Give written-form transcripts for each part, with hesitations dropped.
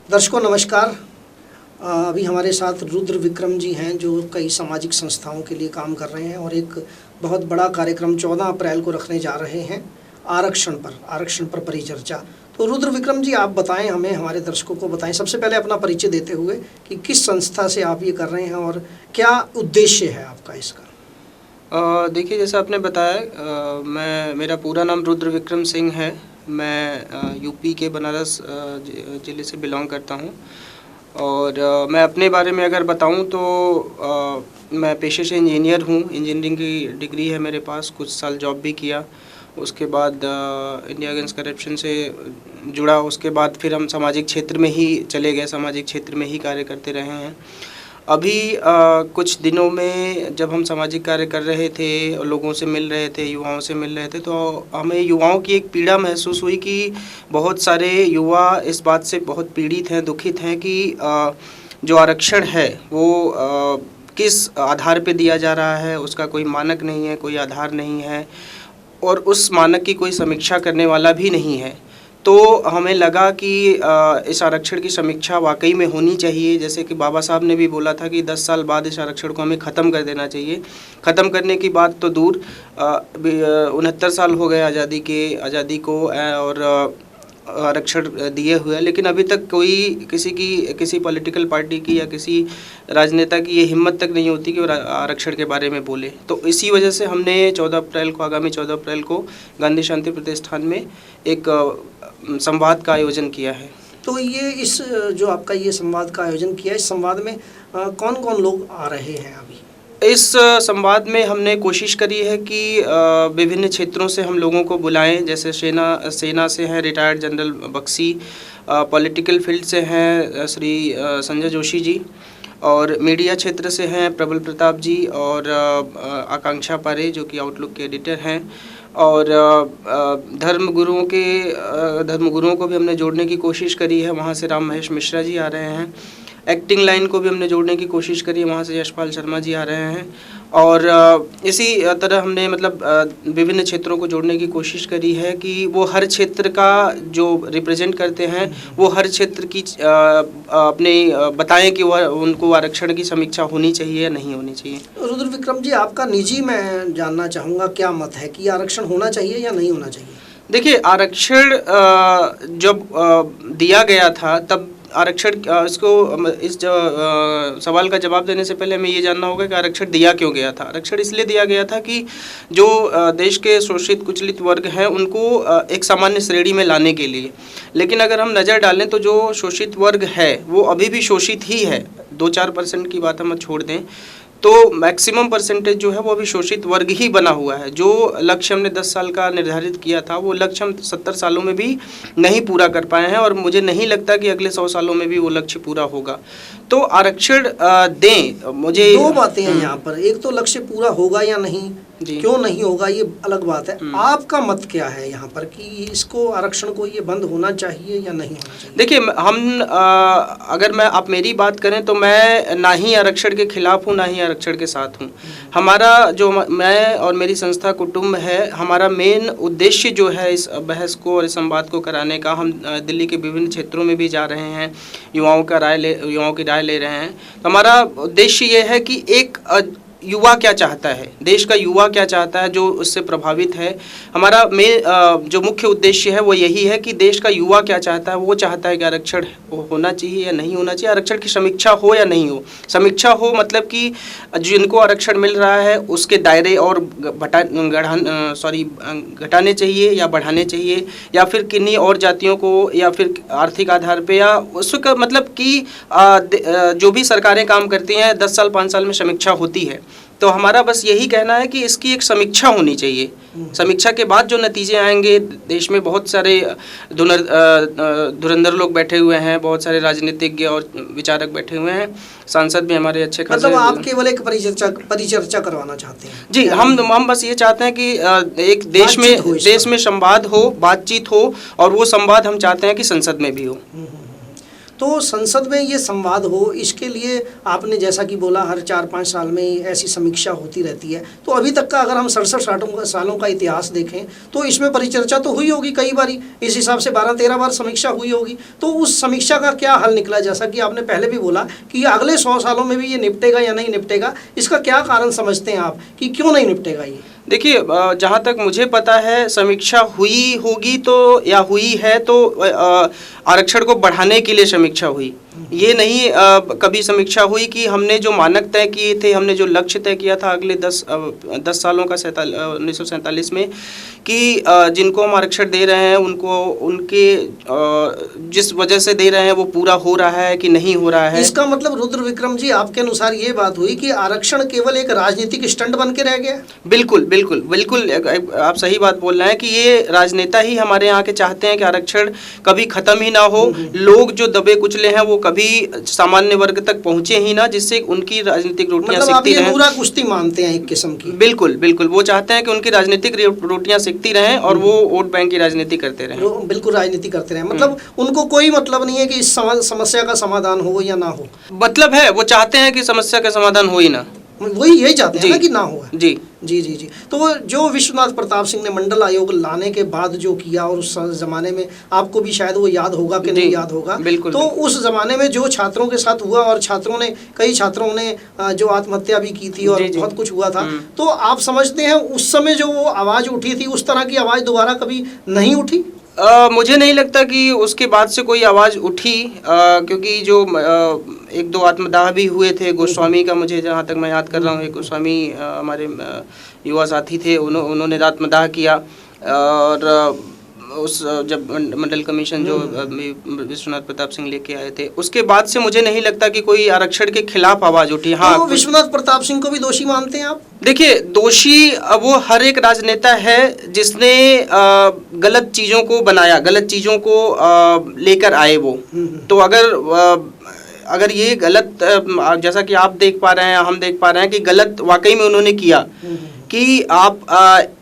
दर्शकों नमस्कार। अभी हमारे साथ रुद्र विक्रम जी हैं जो कई सामाजिक संस्थाओं के लिए काम कर रहे हैं और एक बहुत बड़ा कार्यक्रम 14 अप्रैल को रखने जा रहे हैं आरक्षण पर परिचर्चा। तो रुद्र विक्रम जी, आप बताएं, हमें हमारे दर्शकों को बताएं सबसे पहले अपना परिचय देते हुए कि किस संस्था से आप ये कर रहे हैं और क्या उद्देश्य है आपका इसका। देखिए, जैसा आपने बताया, मेरा पूरा नाम रुद्र विक्रम सिंह है। मैं यूपी के बनारस ज़िले से बिलोंग करता हूँ और मैं अपने बारे में अगर बताऊँ तो मैं पेशे से इंजीनियर हूँ। इंजीनियरिंग की डिग्री है मेरे पास। कुछ साल जॉब भी किया, उसके बाद इंडिया अगेंस्ट करप्शन से जुड़ा। उसके बाद फिर हम सामाजिक क्षेत्र में ही चले गए, सामाजिक क्षेत्र में ही कार्य करते रहे हैं। अभी कुछ दिनों में जब हम सामाजिक कार्य कर रहे थे, लोगों से मिल रहे थे, युवाओं से मिल रहे थे, तो हमें युवाओं की एक पीड़ा महसूस हुई कि बहुत सारे युवा इस बात से बहुत पीड़ित हैं, दुखित हैं कि जो आरक्षण है वो किस आधार पे दिया जा रहा है, उसका कोई मानक नहीं है, कोई आधार नहीं है और उस मानक की कोई समीक्षा करने वाला भी नहीं है। तो हमें लगा कि इस आरक्षण की समीक्षा वाकई में होनी चाहिए। जैसे कि बाबा साहब ने भी बोला था कि 10 साल बाद इस आरक्षण को हमें ख़त्म कर देना चाहिए। ख़त्म करने की बात तो दूर, 69 साल हो गए आज़ादी को और आरक्षण दिए हुए, लेकिन अभी तक कोई किसी पॉलिटिकल पार्टी की या किसी राजनेता की ये हिम्मत तक नहीं होती कि वो आरक्षण के बारे में बोले। तो इसी वजह से हमने आगामी 14 अप्रैल को गांधी शांति प्रतिष्ठान में एक संवाद का आयोजन किया है। तो ये इस जो आपका ये संवाद का आयोजन किया है, इस संवाद में कौन कौन लोग आ रहे हैं अभी? इस संवाद में हमने कोशिश करी है कि विभिन्न क्षेत्रों से हम लोगों को बुलाएं। जैसे सेना से हैं retired general Bakshi, political field से हैं श्री संजय जोशी जी, और मीडिया क्षेत्र से हैं प्रबल प्रताप जी और आकांक्षा पारे जो कि आउटलुक के एडिटर हैं, और धर्मगुरुओं को भी हमने जोड़ने की कोशिश करी है। वहाँ से राम महेश मिश्रा जी आ रहे हैं। एक्टिंग लाइन को भी हमने जोड़ने की कोशिश करी है, वहाँ से यशपाल शर्मा जी आ रहे हैं। और इसी तरह हमने विभिन्न क्षेत्रों को जोड़ने की कोशिश करी है कि वो हर क्षेत्र का जो रिप्रेजेंट करते हैं वो हर क्षेत्र की अपने बताएं कि वह उनको आरक्षण की समीक्षा होनी चाहिए या नहीं होनी चाहिए। रुद्र विक्रम जी, आपका निजी मैं जानना चाहूँगा क्या मत है कि आरक्षण होना चाहिए या नहीं होना चाहिए? देखिए, आरक्षण जब दिया गया था तब आरक्षण इस सवाल का जवाब देने से पहले हमें ये जानना होगा कि आरक्षण दिया क्यों गया था। आरक्षण इसलिए दिया गया था कि जो देश के शोषित कुचलित वर्ग हैं उनको एक सामान्य श्रेणी में लाने के लिए। लेकिन अगर हम नज़र डालें तो जो शोषित वर्ग है वो अभी भी शोषित ही है। 2-4% की बात हम छोड़ दें तो मैक्सिमम परसेंटेज जो है वो अभी शोषित वर्ग ही बना हुआ है। जो लक्ष्य हमने 10 साल का निर्धारित किया था वो लक्ष्य हम 70 सालों में भी नहीं पूरा कर पाए हैं और मुझे नहीं लगता कि अगले 100 सालों में भी वो लक्ष्य पूरा होगा। तो आरक्षण दें। मुझे 2 बातें हैं यहाँ पर, एक तो लक्ष्य पूरा होगा या नहीं, क्यों नहीं होगा ये अलग बात है। आपका मत क्या है यहाँ पर कि इसको आरक्षण को ये बंद होना चाहिए या नहीं होना चाहिए? देखिए, अगर आप मेरी बात करें तो मैं ना ही आरक्षण के खिलाफ हूँ ना ही आरक्षण के साथ हूँ। हमारा जो मैं और मेरी संस्था कुटुंब है, हमारा मेन उद्देश्य जो है इस बहस को और इस संवाद को कराने का, हम दिल्ली के विभिन्न क्षेत्रों में भी जा रहे हैं, युवाओं की राय ले रहे हैं। तो हमारा उद्देश्य ये है कि एक युवा क्या चाहता है, देश का युवा क्या चाहता है जो उससे प्रभावित है। हमारा जो मुख्य उद्देश्य है वो यही है कि देश का युवा क्या चाहता है। वो चाहता है कि आरक्षण होना चाहिए या नहीं होना चाहिए, आरक्षण की समीक्षा हो या नहीं हो। समीक्षा हो मतलब कि जिनको आरक्षण मिल रहा है उसके दायरे और घटाने चाहिए या बढ़ाने चाहिए, या फिर किन्हीं और जातियों को या फिर आर्थिक आधार पे, या उसका मतलब कि जो भी सरकारें काम करती हैं 10 साल 5 साल में समीक्षा होती है। तो हमारा बस यही कहना है कि इसकी एक समीक्षा होनी चाहिए। समीक्षा के बाद जो नतीजे आएंगे, देश में बहुत सारे धुरंधर लोग बैठे हुए हैं, बहुत सारे राजनीतिज्ञ और विचारक बैठे हुए हैं, सांसद भी हमारे अच्छे खासे। मतलब आप केवल एक परिचर्चा करवाना चाहते हैं? जी, हम बस ये चाहते हैं कि एक देश में संवाद हो, बातचीत हो, और वो संवाद हम चाहते हैं कि संसद में भी हो। तो संसद में ये संवाद हो, इसके लिए आपने जैसा कि बोला हर 4-5 साल में ऐसी समीक्षा होती रहती है। तो अभी तक का अगर हम 67 सालों का इतिहास देखें तो इसमें परिचर्चा तो हुई होगी कई बारी, इस हिसाब से 12-13 बार समीक्षा हुई होगी। तो उस समीक्षा का क्या हल निकला? जैसा कि आपने पहले भी बोला कि अगले 100 सालों में भी ये निपटेगा या नहीं निपटेगा, इसका क्या कारण समझते हैं आप कि क्यों नहीं निपटेगा ये? देखिए, जहाँ तक मुझे पता है समीक्षा हुई होगी तो या हुई है तो आरक्षण को बढ़ाने के लिए समीक्षा हुई। ये नहीं कभी समीक्षा हुई कि हमने जो मानक तय किए थे, हमने जो लक्ष्य तय किया था अगले 10 सालों का 1947 में कि जिनको हम आरक्षण दे रहे हैं उनको उनके जिस वजह से दे रहे हैं वो पूरा हो रहा है कि नहीं हो रहा है। इसका मतलब रुद्र विक्रम जी आपके अनुसार ये बात हुई कि आरक्षण केवल एक राजनीतिक स्टंट बन के रह गया? बिल्कुल बिल्कुल बिल्कुल, आप सही बात बोल रहे हैं कि ये राजनेता ही हमारे यहाँ के चाहते हैं कि आरक्षण कभी खत्म ही ना हो, लोग जो दबे कुचले हैं वो कभी सामान्य वर्ग तक पहुंचे ही ना, जिससे उनकी राजनीतिक रोटियां मतलब सिकती रहें। नूरा कुश्ती मानते हैं एक किस्म की? बिल्कुल बिल्कुल, वो चाहते हैं कि उनकी राजनीतिक रोटियां सिकती रहें और वो वोट बैंक की राजनीति करते रहें। बिल्कुल राजनीति करते रहें, मतलब उनको कोई मतलब नहीं है कि इस समस्या का समाधान हो या ना हो। मतलब है वो चाहते हैं कि समस्या का समाधान हो ही ना, वही यही चाहते हैं ना कि ना हो। जी जी जी जी। तो जो विश्वनाथ प्रताप सिंह ने मंडल आयोग लाने के बाद जो किया, और उस ज़माने में आपको भी शायद वो याद होगा कि नहीं याद होगा, तो उस ज़माने में जो छात्रों के साथ हुआ, और कई छात्रों ने जो आत्महत्या भी की थी और बहुत कुछ हुआ था, तो आप समझते हैं उस समय जो वो आवाज़ उठी थी उस तरह की आवाज़ दोबारा कभी नहीं उठी? मुझे नहीं लगता कि उसके बाद से कोई आवाज़ उठी, क्योंकि जो एक दो आत्मदाह भी हुए थे। गोस्वामी का, मुझे जहाँ तक मैं याद कर रहा हूँ, एक गोस्वामी हमारे युवा साथी थे, उन्होंने आत्मदाह किया। और उस जब मंडल कमीशन जो विश्वनाथ प्रताप सिंह लेके आए थे, उसके बाद से मुझे नहीं लगता कि कोई आरक्षण के खिलाफ आवाज़ उठी। हाँ, तो विश्वनाथ प्रताप सिंह को भी दोषी मानते हैं आप? देखिए, दोषी वो हर एक राजनेता है जिसने गलत चीज़ों को बनाया, गलत चीज़ों को लेकर आए वो। तो अगर ये गलत, जैसा कि आप देख पा रहे हैं, हम देख पा रहे हैं कि गलत वाकई में उन्होंने किया कि आप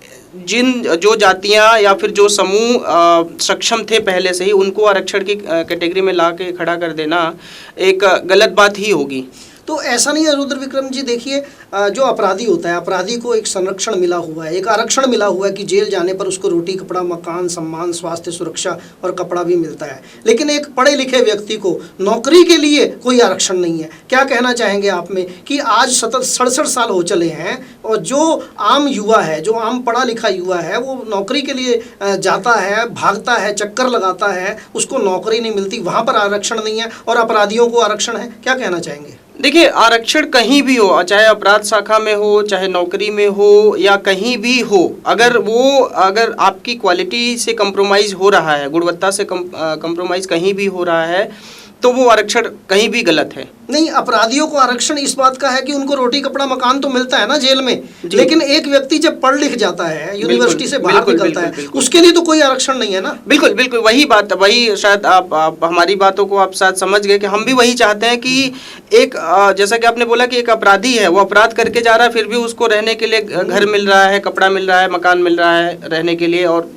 जो जातियां या फिर जो समूह सक्षम थे पहले से ही, उनको आरक्षण की कैटेगरी में ला के खड़ा कर देना एक गलत बात ही होगी। तो ऐसा नहीं है रुद्र विक्रम जी, देखिए जो अपराधी होता है, अपराधी को एक संरक्षण मिला हुआ है, एक आरक्षण मिला हुआ है कि जेल जाने पर उसको रोटी कपड़ा मकान सम्मान स्वास्थ्य सुरक्षा और कपड़ा भी मिलता है। लेकिन एक पढ़े लिखे व्यक्ति को नौकरी के लिए कोई आरक्षण नहीं है। क्या कहना चाहेंगे आप में कि आज 67 साल हो चले हैं और जो आम युवा है, जो आम पढ़ा लिखा युवा है, वो नौकरी के लिए जाता है, भागता है, चक्कर लगाता है, उसको नौकरी नहीं मिलती, वहाँ पर आरक्षण नहीं है और अपराधियों को आरक्षण है। क्या कहना चाहेंगे? देखिए, आरक्षण कहीं भी हो, चाहे अपराध शाखा में हो, चाहे नौकरी में हो, या कहीं भी हो, अगर आपकी क्वालिटी से कंप्रोमाइज़ हो रहा है, गुणवत्ता से कंप्रोमाइज़ कहीं भी हो रहा है, तो वो आरक्षण कहीं भी गलत है। नहीं, अपराधियों को आरक्षण इस बात का है कि उनको रोटी कपड़ा मकान तो मिलता है ना जेल में, लेकिन एक व्यक्ति जब पढ़ लिख जाता है, यूनिवर्सिटी से बाहर निकलता है, उसके लिए तो कोई आरक्षण नहीं है ना। बिल्कुल बिल्कुल, वही बात, वही शायद आप हमारी बातों को आप शायद समझ गए कि हम भी वही चाहते हैं कि एक जैसा कि आपने बोला कि एक अपराधी है, वो अपराध करके जा रहा है, फिर भी उसको रहने के लिए घर मिल रहा है, कपड़ा मिल रहा है, मकान मिल रहा है रहने के लिए, और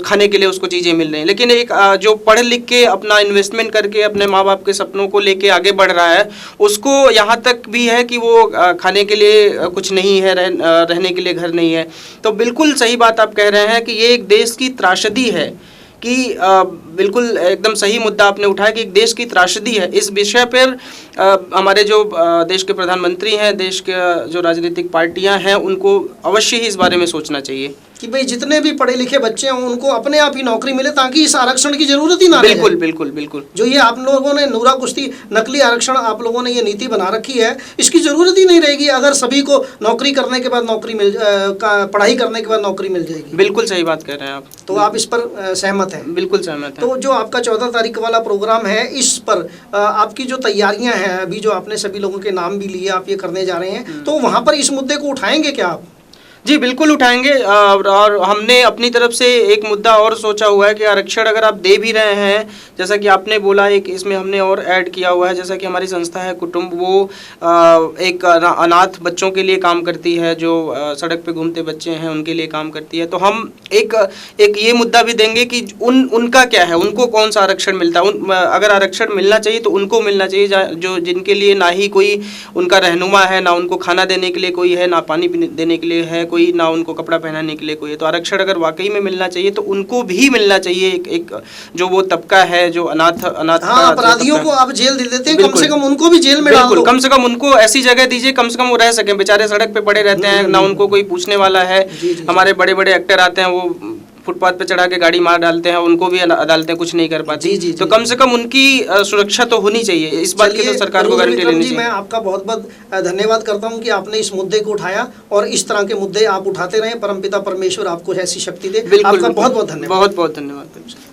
खाने के लिए उसको चीज़ें मिल रही हैं। लेकिन एक जो पढ़ लिख के अपना इन्वेस्टमेंट करके अपने माँ बाप के सपनों को लेके आगे बढ़ रहा है, उसको यहाँ तक भी है कि वो खाने के लिए कुछ नहीं है, रहने के लिए घर नहीं है। तो बिल्कुल सही बात आप कह रहे हैं कि ये एक देश की त्रासदी है, कि बिल्कुल एकदम सही मुद्दा आपने उठाया कि एक देश की त्रासदी है। इस विषय पर हमारे जो देश के प्रधानमंत्री हैं, देश के जो राजनीतिक पार्टियां हैं, उनको अवश्य ही इस बारे में सोचना चाहिए कि भाई जितने भी पढ़े लिखे बच्चे हों उनको अपने आप ही नौकरी मिले, ताकि इस आरक्षण की जरूरत ही ना रहे। बिल्कुल बिल्कुल बिल्कुल, जो ये आप लोगों ने नूरा कुश्ती नकली आरक्षण आप लोगों ने ये नीति बना रखी है, इसकी जरूरत ही नहीं रहेगी अगर सभी को नौकरी करने के बाद पढ़ाई करने के बाद नौकरी मिल जाएगी। बिल्कुल सही बात कह रहे हैं आप। तो आप इस पर सहमत हैं? बिल्कुल सहमत हैं। तो जो आपका 14 तारीख वाला प्रोग्राम है, इस पर आपकी जो तैयारियां हैं, अभी जो आपने सभी लोगों के नाम भी लिए, आप ये करने जा रहे हैं, तो वहाँ पर इस मुद्दे को उठाएंगे क्या आप? जी बिल्कुल उठाएंगे। और हमने अपनी तरफ से एक मुद्दा और सोचा हुआ है कि आरक्षण अगर आप दे भी रहे हैं, जैसा कि आपने बोला, एक इसमें हमने और ऐड किया हुआ है, जैसा कि हमारी संस्था है कुटुंब, वो एक अनाथ बच्चों के लिए काम करती है, जो सड़क पे घूमते बच्चे हैं उनके लिए काम करती है। तो हम एक ये मुद्दा भी देंगे कि उनका क्या है, उनको कौन सा आरक्षण मिलता है। अगर आरक्षण मिलना चाहिए तो उनको मिलना चाहिए जो जिनके लिए ना ही कोई उनका रहनुमा है, ना उनको खाना देने के लिए कोई है, ना पानी देने के लिए है कोई, ना उनको कपड़ा पहनाने के लिए कोई है। तो आरक्षण अगर वाकई में मिलना चाहिए तो उनको भी मिलना चाहिए, एक जो वो तबका है जो अनाथ हाँ, अपराधियों को आप जेल दे देते हैं, कम से कम उनको भी जेल में डाल दो। कम से कम उनको ऐसी जगह दीजिए, कम से कम वो रह सकें। बेचारे सड़क पे पड़े रहते हैं, ना उनको कोई पूछने वाला है। हमारे बड़े बड़े एक्टर आते हैं, वो फुटपाथ पे चढ़ा के गाड़ी मार डालते हैं, उनको भी अदालतें कुछ नहीं कर पाती। तो कम से कम उनकी सुरक्षा तो होनी चाहिए, इस बात की तो सरकार को गारंटी लेनी चाहिए। मैं आपका बहुत बहुत धन्यवाद करता हूं कि आपने इस मुद्दे को उठाया, और इस तरह के मुद्दे आप उठाते रहें। परमपिता परमेश्वर आपको ऐसी शक्ति दे। आपका बहुत बहुत धन्यवाद। बहुत बहुत धन्यवाद।